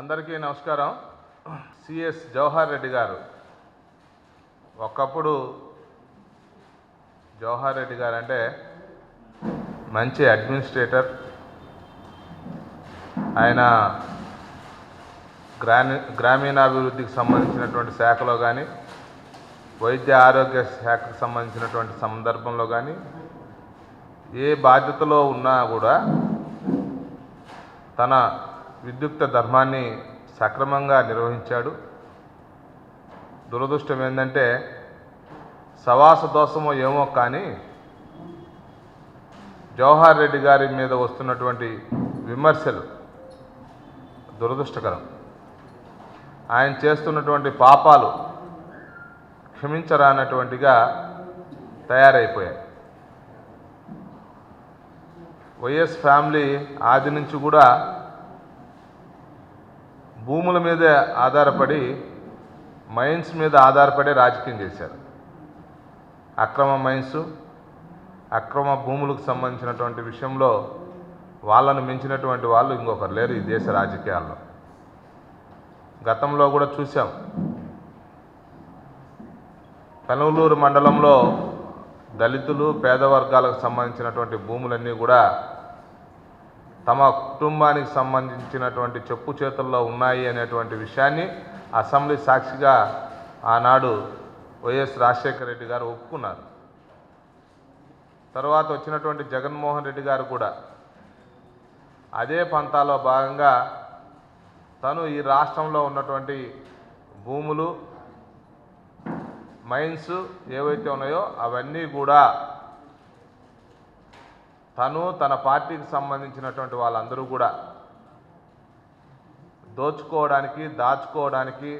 అందరికీ నమస్కారం. సిఎస్ జవహర్ రెడ్డి గారు ఒకప్పుడు జవహర్ రెడ్డి గారు అంటే మంచి అడ్మినిస్ట్రేటర్. ఆయన గ్రామీణాభివృద్ధికి సంబంధించినటువంటి శాఖలో కానీ, వైద్య ఆరోగ్య శాఖకు సంబంధించినటువంటి సందర్భంలో కానీ ఏ బాధ్యతలో ఉన్నా కూడా తన విద్యుక్త ధర్మాన్ని సక్రమంగా నిర్వహించాడు. దురదృష్టం ఏంటంటే సవాస దోషమో ఏమో కానీ జవహర్ రెడ్డి గారి మీద వస్తున్నటువంటి విమర్శలు దురదృష్టకరం. ఆయన చేస్తున్నటువంటి పాపాలు క్షమించరానటువంటిగా తయారైపోయాయి. వైఎస్ ఫ్యామిలీ ఆది నుంచి కూడా భూముల మీద ఆధారపడి, మైన్స్ మీద ఆధారపడి రాజకీయం చేశారు. అక్రమ మైన్స్, అక్రమ భూములకు సంబంధించినటువంటి విషయంలో వాళ్ళను మించినటువంటి వాళ్ళు ఇంకొకరు లేరు ఈ దేశ రాజకీయాల్లో. గతంలో కూడా చూసాం. పెనమలూరు మండలంలో దళితులు, పేద వర్గాలకు సంబంధించినటువంటి భూములన్నీ కూడా తమ కుటుంబానికి సంబంధించినటువంటి చెప్పు చేతుల్లో ఉన్నాయి అనేటువంటి విషయాన్ని అసెంబ్లీ సాక్షిగా ఆనాడు వైఎస్ రాజశేఖర రెడ్డి గారు ఒప్పుకున్నారు. తర్వాత వచ్చినటువంటి జగన్మోహన్ రెడ్డి గారు కూడా అదే పంతాలో భాగంగా తను ఈ రాష్ట్రంలో ఉన్నటువంటి భూములు, మైన్స్ ఏవైతే ఉన్నాయో అవన్నీ కూడా తను, తన పార్టీకి సంబంధించినటువంటి వాళ్ళందరూ కూడా దోచుకోవడానికి, దాచుకోవడానికి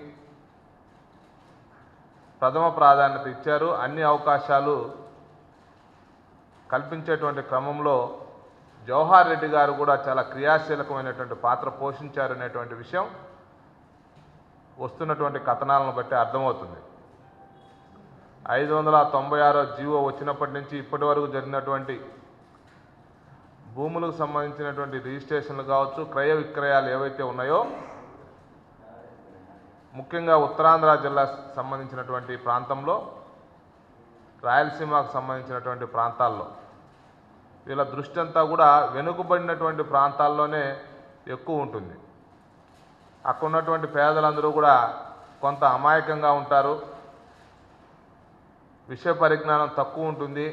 ప్రథమ ప్రాధాన్యత ఇచ్చారు. అన్ని అవకాశాలు కల్పించేటువంటి క్రమంలో జవహర్ రెడ్డి గారు కూడా చాలా క్రియాశీలకమైనటువంటి పాత్ర పోషించారు అనేటువంటి విషయం వస్తున్నటువంటి కథనాలను బట్టి అర్థమవుతుంది. 596 జీవో వచ్చినప్పటి నుంచి ఇప్పటి వరకు జరిగినటువంటి భూములకు సంబంధించినటువంటి రిజిస్ట్రేషన్లు కావచ్చు, క్రయ విక్రయాలు ఏవైతే ఉన్నాయో, ముఖ్యంగా ఉత్తరాంధ్ర జిల్లాకు సంబంధించినటువంటి ప్రాంతంలో, రాయలసీమకు సంబంధించినటువంటి ప్రాంతాల్లో వీళ్ళ దృష్టి అంతా కూడా వెనుకబడినటువంటి ప్రాంతాల్లోనే ఎక్కువ ఉంటుంది. అక్కడ ఉన్నటువంటి పేదలందరూ కూడా కొంత అమాయకంగా ఉంటారు, విషయ పరిజ్ఞానం తక్కువ ఉంటుంది,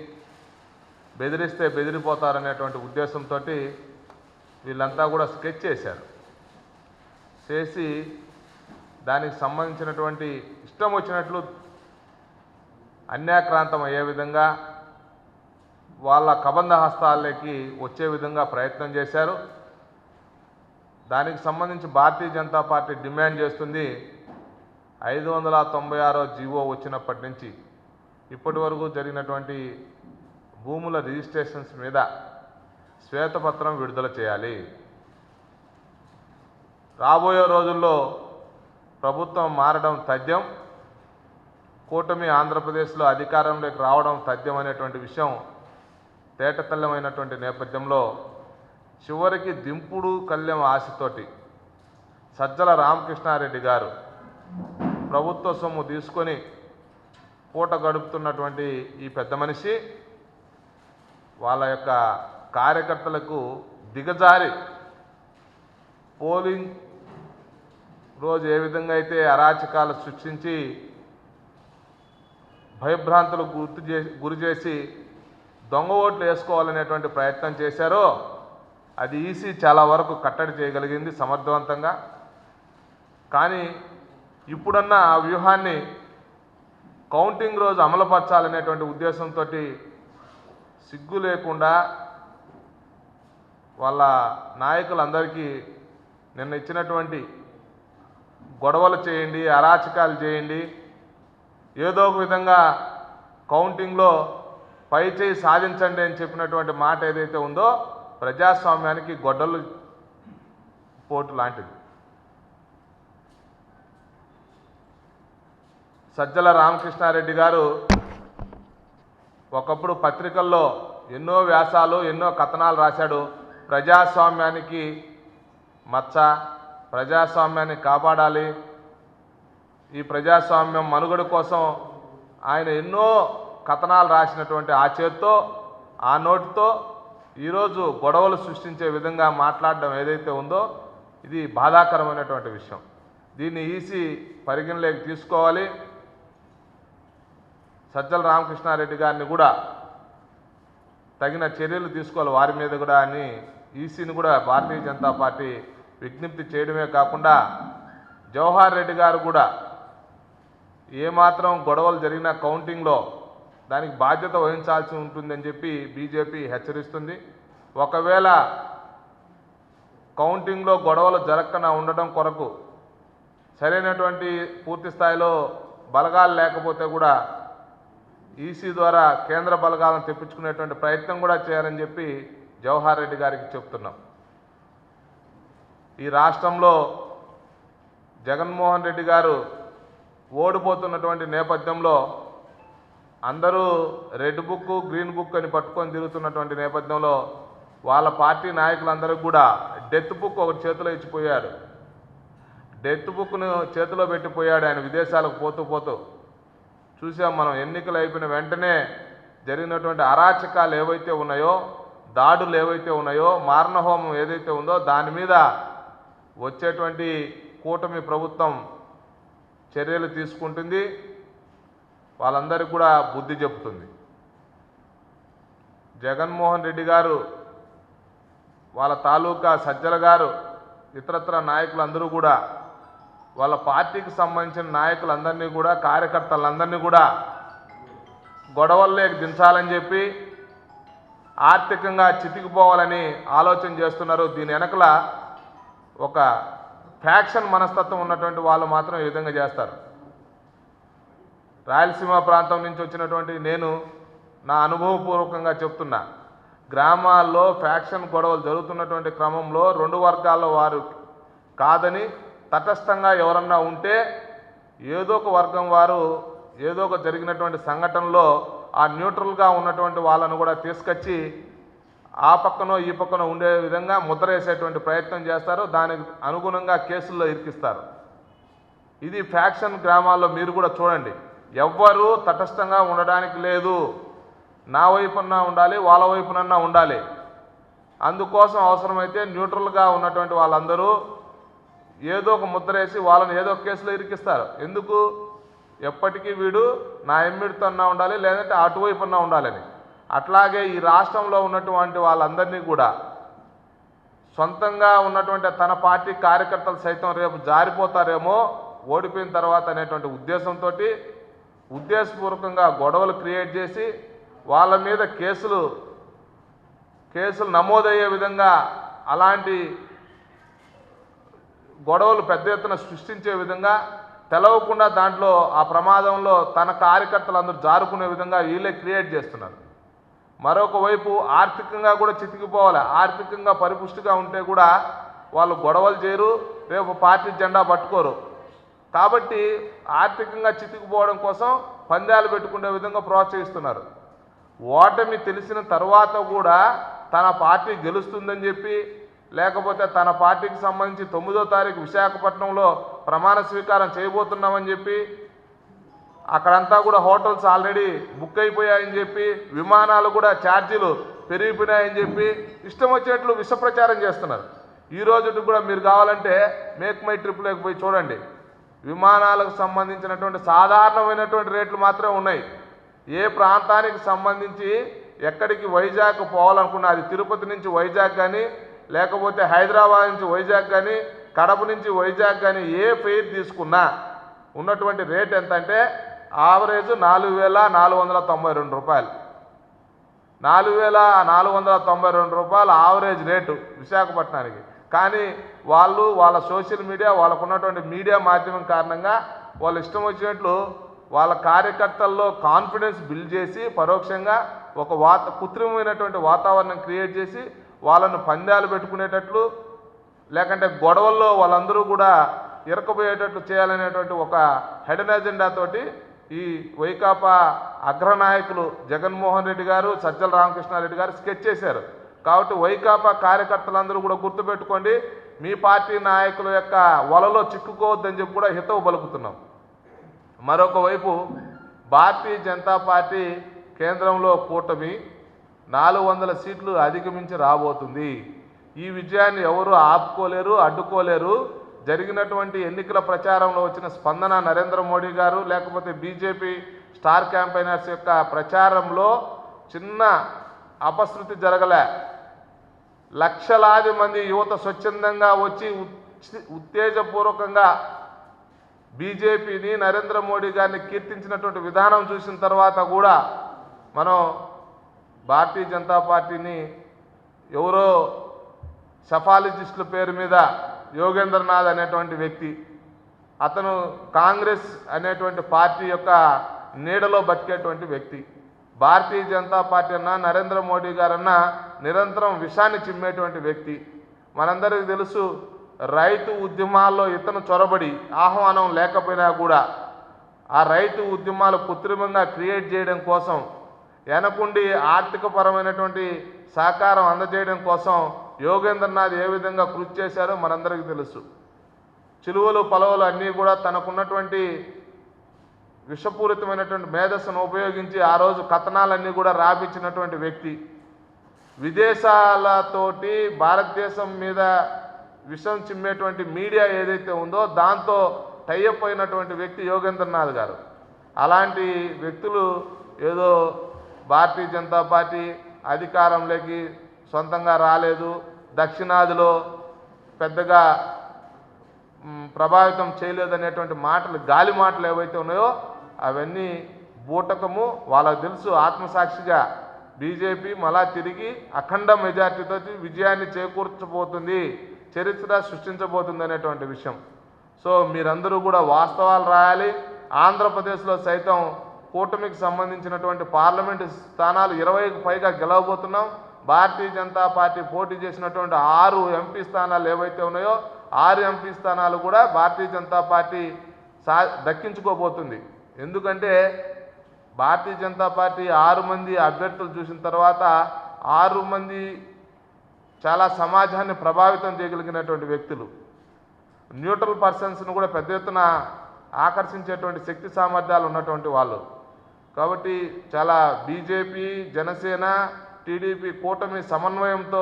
బెదిరిస్తే బెదిరిపోతారనేటువంటి ఉద్దేశంతో వీళ్ళంతా కూడా స్కెచ్ చేశారు. చేసి దానికి సంబంధించినటువంటి ఇష్టం వచ్చినట్లు అన్యాక్రాంతం అయ్యే విధంగా, వాళ్ళ కబంధ హస్తాలకి వచ్చే విధంగా ప్రయత్నం చేశారు. దానికి సంబంధించి భారతీయ జనతా పార్టీ డిమాండ్ చేస్తుంది 596 జీవో వచ్చినప్పటి నుంచి ఇప్పటి వరకు జరిగినటువంటి భూముల రిజిస్ట్రేషన్స్ మీద శ్వేతపత్రం విడుదల చేయాలి. రాబోయే రోజుల్లో ప్రభుత్వం మారడం తథ్యం, కూటమి ఆంధ్రప్రదేశ్లో అధికారంలోకి రావడం తథ్యం అనేటువంటి విషయం తేటతెల్లమైనటువంటి నేపథ్యంలో చివరికి దింపుడు కళ్యం ఆశతోటి సజ్జల రామకృష్ణారెడ్డి గారు ప్రభుత్వ సొమ్ము తీసుకొని పూట గడుపుతున్నటువంటి ఈ పెద్ద మనిషి వాళ్ళ యొక్క కార్యకర్తలకు దిగజారి పోలింగ్ రోజు ఏ విధంగా అయితే అరాచకాలు సృష్టించి భయభ్రాంతులకు గురి చేసి దొంగ ఓట్లు వేసుకోవాలనేటువంటి ప్రయత్నం చేశారో అది ఈసీ చాలా వరకు కట్టడి చేయగలిగింది సమర్థవంతంగా. కానీ ఇప్పుడన్నా ఆ వ్యూహాన్ని కౌంటింగ్ రోజు అమలుపరచాలనేటువంటి ఉద్దేశంతో సిగ్గు లేకుండా వాళ్ళ నాయకులందరికీ నిన్న ఇచ్చినటువంటి గొడవలు చేయండి, అరాచకాలు చేయండి, ఏదో ఒక విధంగా కౌంటింగ్లో పై చేయి సాధించండి అని చెప్పినటువంటి మాట ఏదైతే ఉందో ప్రజాస్వామ్యానికి గొడ్డలు పోటు లాంటిది. సజ్జల రామకృష్ణారెడ్డి గారు ఒకప్పుడు పత్రికల్లో ఎన్నో వ్యాసాలు, ఎన్నో కథనాలు రాశాడు. ప్రజాస్వామ్యానికి మచ్చ, ప్రజాస్వామ్యాన్ని కాపాడాలి, ఈ ప్రజాస్వామ్యం మనుగడ కోసం ఆయన ఎన్నో కథనాలు రాసినటువంటి ఆ చేత్తో ఆ నోటితో ఈరోజు గొడవలు సృష్టించే విధంగా మాట్లాడడం ఏదైతే ఉందో ఇది బాధాకరమైనటువంటి విషయం. దీన్ని ఈసీ పరిగణలోకి తీసుకోవాలి. సజ్జల రామకృష్ణారెడ్డి గారిని కూడా తగిన చర్యలు తీసుకోవాలి వారి మీద కూడా అని ఈసీని కూడా భారతీయ జనతా పార్టీ విజ్ఞప్తి చేయడమే కాకుండా జవహర్ రెడ్డి గారు కూడా ఏమాత్రం గొడవలు జరిగిన కౌంటింగ్లో దానికి బాధ్యత వహించాల్సి ఉంటుందని చెప్పి బీజేపీ హెచ్చరిస్తుంది. ఒకవేళ కౌంటింగ్లో గొడవలు జరగకుండా ఉండడం కొరకు సరైనటువంటి పూర్తి స్థాయిలో బలగాలు లేకపోతే కూడా ఈసీ ద్వారా కేంద్ర బలగాలను తెప్పించుకునేటువంటి ప్రయత్నం కూడా చేయాలని చెప్పి జవహర్ రెడ్డి గారికి చెప్తున్నాం. ఈ రాష్ట్రంలో జగన్మోహన్ రెడ్డి గారు ఓడిపోతున్నటువంటి నేపథ్యంలో అందరూ రెడ్ బుక్ గ్రీన్ బుక్ అని పట్టుకొని తిరుగుతున్నటువంటి నేపథ్యంలో వాళ్ళ పార్టీ నాయకులందరూ కూడా డెత్ బుక్ ఒకటి చేతిలో ఇచ్చిపోయాడు. డెత్ బుక్ను చేతిలో పెట్టిపోయాడు ఆయన విదేశాలకు పోతూ పోతూ. చూసాం మనం ఎన్నికలు అయిపోయిన వెంటనే జరిగినటువంటి అరాచకాలు ఏవైతే ఉన్నాయో, దాడులు ఏవైతే ఉన్నాయో, మారణహోమం ఏదైతే ఉందో దాని మీద వచ్చేటువంటి కూటమి ప్రభుత్వం చర్యలు తీసుకుంటుంది, వాళ్ళందరికీ కూడా బుద్ధి చెబుతుంది. జగన్మోహన్ రెడ్డి గారు, వాళ్ళ తాలూకా సజ్జల గారు, ఇతరత్ర నాయకులందరూ కూడా వాళ్ళ పార్టీకి సంబంధించిన నాయకులందరినీ కూడా కార్యకర్తలందరినీ కూడా గొడవల్లోకి దించాలని చెప్పి ఆర్థికంగా చితికిపోవాలని ఆలోచన చేస్తున్నారు. దీని వెనకల ఒక ఫ్యాక్షన్ మనస్తత్వం ఉన్నటువంటి వాళ్ళు మాత్రం ఈ విధంగా చేస్తారు. రాయలసీమ ప్రాంతం నుంచి వచ్చినటువంటి నేను నా అనుభవపూర్వకంగా చెప్తున్నా, గ్రామాల్లో ఫ్యాక్షన్ గొడవలు జరుగుతున్నటువంటి క్రమంలో రెండు వర్గాల్లో వారు కాదని తటస్థంగా ఎవరన్నా ఉంటే ఏదో ఒక వర్గం వారు ఏదో ఒక జరిగినటువంటి సంఘటనలో ఆ న్యూట్రల్గా ఉన్నటువంటి వాళ్ళను కూడా తీసుకొచ్చి ఆ పక్కనో ఈ పక్కనో ఉండే విధంగా ముద్ర వేసేటువంటి ప్రయత్నం చేస్తారు. దానికి అనుగుణంగా కేసుల్లో ఇరికిస్తారు. ఇది ఫ్యాక్షన్ గ్రామాల్లో మీరు కూడా చూడండి. ఎవ్వరూ తటస్థంగా ఉండడానికి లేదు. నా వైపున్నా ఉండాలి, వాళ్ళ వైపునన్నా ఉండాలి. అందుకోసం అవసరమైతే న్యూట్రల్గా ఉన్నటువంటి వాళ్ళందరూ ఏదో ఒక ముద్ర వేసి వాళ్ళని ఏదో ఒక కేసులో ఇరికిస్తారు. ఎందుకు? ఎప్పటికీ వీడు నా ఎమ్మిడితోన్నా ఉండాలి, లేదంటే అటువైపున్నా ఉండాలని. అట్లాగే ఈ రాష్ట్రంలో ఉన్నటువంటి వాళ్ళందరినీ కూడా సొంతంగా ఉన్నటువంటి తన పార్టీ కార్యకర్తలు సైతం రేపు జారిపోతారేమో ఓడిపోయిన తర్వాత అనేటువంటి ఉద్దేశంతో ఉద్దేశపూర్వకంగా గొడవలు క్రియేట్ చేసి వాళ్ళ మీద కేసులు నమోదయ్యే విధంగా అలాంటి గొడవలు పెద్ద ఎత్తున సృష్టించే విధంగా తెలవకుండా దాంట్లో ఆ ప్రమాదంలో తన కార్యకర్తలందరూ జారుకునే విధంగా వీళ్ళే క్రియేట్ చేస్తున్నారు. మరొక వైపు ఆర్థికంగా కూడా చితికిపోవాలి. ఆర్థికంగా పరిపుష్టిగా ఉంటే కూడా వాళ్ళు గొడవలు చేయరు, రేపు పార్టీ జెండా పట్టుకోరు. కాబట్టి ఆర్థికంగా చితికిపోవడం కోసం పందాలు పెట్టుకునే విధంగా ప్రోత్సహిస్తున్నారు. ఓటమి తెలిసిన తర్వాత కూడా తన పార్టీ గెలుస్తుందని చెప్పి, లేకపోతే తన పార్టీకి సంబంధించి 9వ తారీఖు విశాఖపట్నంలో ప్రమాణ స్వీకారం చేయబోతున్నామని చెప్పి, అక్కడంతా కూడా హోటల్స్ ఆల్రెడీ బుక్ అయిపోయాయని చెప్పి, విమానాలు కూడా ఛార్జీలు పెరిగిపోయాయని చెప్పి ఇష్టం వచ్చేట్లు విష ప్రచారం చేస్తున్నారు. ఈ రోజుకి కూడా మీరు కావాలంటే మేక్ మై ట్రిప్లోకి పోయి చూడండి. విమానాలకు సంబంధించినటువంటి సాధారణమైనటువంటి రేట్లు మాత్రమే ఉన్నాయి. ఏ ప్రాంతానికి సంబంధించి ఎక్కడికి వైజాగ్ పోవాలనుకున్నా, అది తిరుపతి నుంచి వైజాగ్ కానీ, లేకపోతే హైదరాబాద్ నుంచి వైజాగ్ కానీ, కడప నుంచి వైజాగ్ కానీ ఏ ఫెయిర్ తీసుకున్నా ఉన్నటువంటి రేట్ ఎంత అంటే ఆవరేజ్ 4,492 రూపాయలు. 4,492 రూపాయలు ఆవరేజ్ రేటు విశాఖపట్నానికి. కానీ వాళ్ళు వాళ్ళ సోషల్ మీడియా, వాళ్ళకు ఉన్నటువంటి మీడియా మాధ్యమం కారణంగా వాళ్ళు ఇష్టం వచ్చినట్లు వాళ్ళ కార్యకర్తల్లో కాన్ఫిడెన్స్ బిల్డ్ చేసి పరోక్షంగా ఒక కృత్రిమమైనటువంటి వాతావరణం క్రియేట్ చేసి వాళ్ళను పందాలు పెట్టుకునేటట్లు, లేకంటే గొడవల్లో వాళ్ళందరూ కూడా ఇరకపోయేటట్లు చేయాలనేటువంటి ఒక హెడెన్ అజెండాతోటి ఈ వైకాపా అగ్రనాయకులు జగన్మోహన్ రెడ్డి గారు, సజ్జల రామకృష్ణారెడ్డి గారు స్కెచ్ చేశారు. కాబట్టి వైకాపా కార్యకర్తలందరూ కూడా గుర్తుపెట్టుకోండి, మీ పార్టీ నాయకుల యొక్క వలలో చిక్కుకోవద్దని చెప్పి కూడా హితవు పలుకుతున్నాం. మరొక వైపు భారతీయ జనతా పార్టీ కేంద్రంలో కూటమి 400 సీట్లు అధిగమించి రాబోతుంది. ఈ విజయాన్ని ఎవరు ఆపుకోలేరు, అడ్డుకోలేరు. జరిగినటువంటి ఎన్నికల ప్రచారంలో వచ్చిన స్పందన నరేంద్ర మోడీ గారు లేకపోతే బీజేపీ స్టార్ క్యాంపెయినర్స్ యొక్క ప్రచారంలో చిన్న అపశృతి జరగలే. లక్షలాది మంది యువత స్వచ్ఛందంగా వచ్చి ఉత్తేజపూర్వకంగా బీజేపీని నరేంద్ర మోడీ గారిని కీర్తించినటువంటి విధానం చూసిన తర్వాత కూడా మనం భారతీయ జనతా పార్టీని ఎవరో సఫాలజిస్టుల పేరు మీద యోగేంద్రనాథ్ అనేటువంటి వ్యక్తి, అతను కాంగ్రెస్ అనేటువంటి పార్టీ యొక్క నీడలో బతికేటువంటి వ్యక్తి. భారతీయ జనతా పార్టీ అన్నా నరేంద్ర మోడీ గారన్నా నిరంతరం విషాన్ని చిమ్మేటువంటి వ్యక్తి. మనందరికీ తెలుసు, రైతు ఉద్యమాల్లో ఇతను చొరబడి ఆహ్వానం లేకపోయినా కూడా ఆ రైతు ఉద్యమాలు కృత్రిమంగా క్రియేట్ చేయడం కోసం, వెనకుండి ఆర్థికపరమైనటువంటి సహకారం అందజేయడం కోసం యోగేంద్రనాథ్ ఏ విధంగా కృషి చేశారో మనందరికీ తెలుసు. చిలువలు పొలవలు అన్నీ కూడా తనకున్నటువంటి విషపూరితమైనటువంటి మేధస్సును ఉపయోగించి ఆ రోజు కథనాలన్నీ కూడా రాపించినటువంటి వ్యక్తి. విదేశాలతోటి భారతదేశం మీద విషం చిమ్మేటువంటి మీడియా ఏదైతే ఉందో దాంతో టైఅప్ అయినటువంటి వ్యక్తి యోగేంద్రనాథ్ గారు. అలాంటి వ్యక్తులు ఏదో భారతీయ జనతా పార్టీ అధికారంలోకి సొంతంగా రాలేదు, దక్షిణాదిలో పెద్దగా ప్రభావితం చేయలేదనేటువంటి మాటలు, గాలి మాటలు ఏవైతే ఉన్నాయో అవన్నీ బూటకము. వాళ్ళకు తెలుసు ఆత్మసాక్షిగా బీజేపీ మళ్ళా తిరిగి అఖండ మెజార్టీతో విజయాన్ని చేకూర్చబోతుంది, చరిత్ర సృష్టించబోతుంది అనేటువంటి విషయం. సో మీరందరూ కూడా వాస్తవాలు రాయాలి. ఆంధ్రప్రదేశ్లో సైతం కూటమికి సంబంధించినటువంటి పార్లమెంటు స్థానాలు 20కి పైగా గెలవబోతున్నాం. భారతీయ జనతా పార్టీ పోటీ చేసినటువంటి 6 ఎంపీ స్థానాలు ఏవైతే ఉన్నాయో 6 ఎంపీ స్థానాలు కూడా భారతీయ జనతా పార్టీ దక్కించుకోబోతుంది. ఎందుకంటే భారతీయ జనతా పార్టీ 6 మంది అభ్యర్థులు చూసిన తర్వాత 6 మంది చాలా సమాజాన్ని ప్రభావితం చేయగలిగినటువంటి వ్యక్తులు, న్యూట్రల్ పర్సన్స్ను కూడా పెద్ద ఎత్తున ఆకర్షించేటువంటి శక్తి సామర్థ్యాలు ఉన్నటువంటి వాళ్ళు. కాబట్టి చాలా బీజేపీ, జనసేన, టీడీపీ కూటమి సమన్వయంతో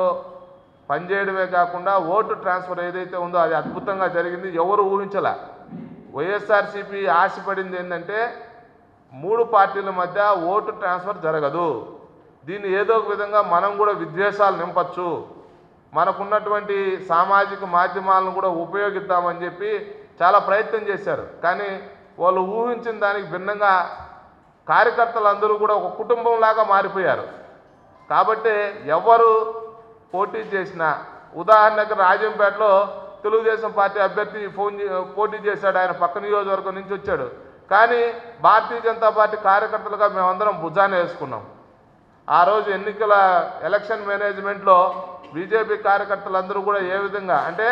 పనిచేయడమే కాకుండా ఓటు ట్రాన్స్ఫర్ ఏదైతే ఉందో అది అద్భుతంగా జరిగింది. ఎవరు ఊహించలే. వైఎస్ఆర్సీపీ ఆశపడింది ఏంటంటే 3 పార్టీల మధ్య ఓటు ట్రాన్స్ఫర్ జరగదు, దీన్ని ఏదో ఒక విధంగా మనం కూడా విద్వేషాలు నింపచ్చు, మనకున్నటువంటి సామాజిక మాధ్యమాలను కూడా ఉపయోగిద్దామని చెప్పి చాలా ప్రయత్నం చేశారు. కానీ వాళ్ళు ఊహించిన దానికి భిన్నంగా కార్యకర్తలందరూ కూడా ఒక కుటుంబంలాగా మారిపోయారు. కాబట్టి ఎవరు పోటీ చేసినా, ఉదాహరణకు రాజంపేటలో తెలుగుదేశం పార్టీ అభ్యర్థి పోటీ చేశాడు, ఆయన పక్క నియోజకవర్గం నుంచి వచ్చాడు. కానీ భారతీయ జనతా పార్టీ కార్యకర్తలుగా మేమందరం భుజాన్ని వేసుకున్నాం. ఆ రోజు ఎలక్షన్ మేనేజ్మెంట్లో బీజేపీ కార్యకర్తలందరూ కూడా ఏ విధంగా అంటే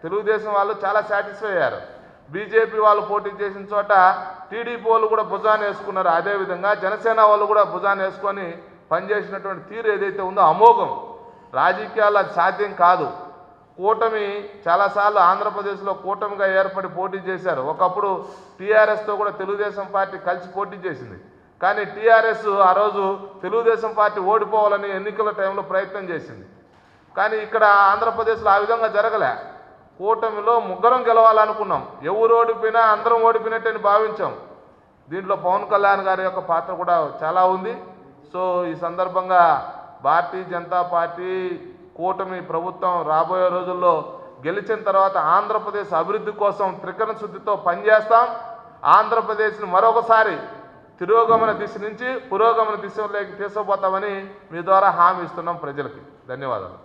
తెలుగుదేశం వాళ్ళు చాలా సాటిస్ఫై అయ్యారు. బీజేపీ వాళ్ళు పోటీ చేసిన చోట టీడీపీ వాళ్ళు కూడా భుజాన్ని వేసుకున్నారు. అదేవిధంగా జనసేన వాళ్ళు కూడా భుజాన్ని వేసుకొని పనిచేసినటువంటి తీరు ఏదైతే ఉందో అమోఘం. రాజకీయాలు అది సాధ్యం కాదు. కూటమి చాలాసార్లు ఆంధ్రప్రదేశ్లో కూటమిగా ఏర్పడి పోటీ చేశారు. ఒకప్పుడు టీఆర్ఎస్తో కూడా తెలుగుదేశం పార్టీ కలిసి పోటీ చేసింది. కానీ టీఆర్ఎస్ ఆ రోజు తెలుగుదేశం పార్టీ ఓడిపోవాలని ఎన్నికల టైంలో ప్రయత్నం చేసింది. కానీ ఇక్కడ ఆంధ్రప్రదేశ్లో ఆ విధంగా జరగలే. కూటమిలో ముగ్గురం గెలవాలనుకున్నాం, ఎవరు ఓడిపోయినా అందరం ఓడిపోయినట్టని భావించాం. దీంట్లో పవన్ కళ్యాణ్ గారి యొక్క పాత్ర కూడా చాలా ఉంది. సో ఈ సందర్భంగా భారతీయ జనతా పార్టీ కూటమి ప్రభుత్వం రాబోయే రోజుల్లో గెలిచిన తర్వాత ఆంధ్రప్రదేశ్ అభివృద్ధి కోసం త్రికరణ శుద్ధితో పనిచేస్తాం. ఆంధ్రప్రదేశ్ని మరొకసారి తిరోగమన దిశ నుంచి పురోగమన దిశలోకి తీసుకుపోతామని మీ ద్వారా హామీ ఇస్తున్నాం ప్రజలకి. ధన్యవాదాలు.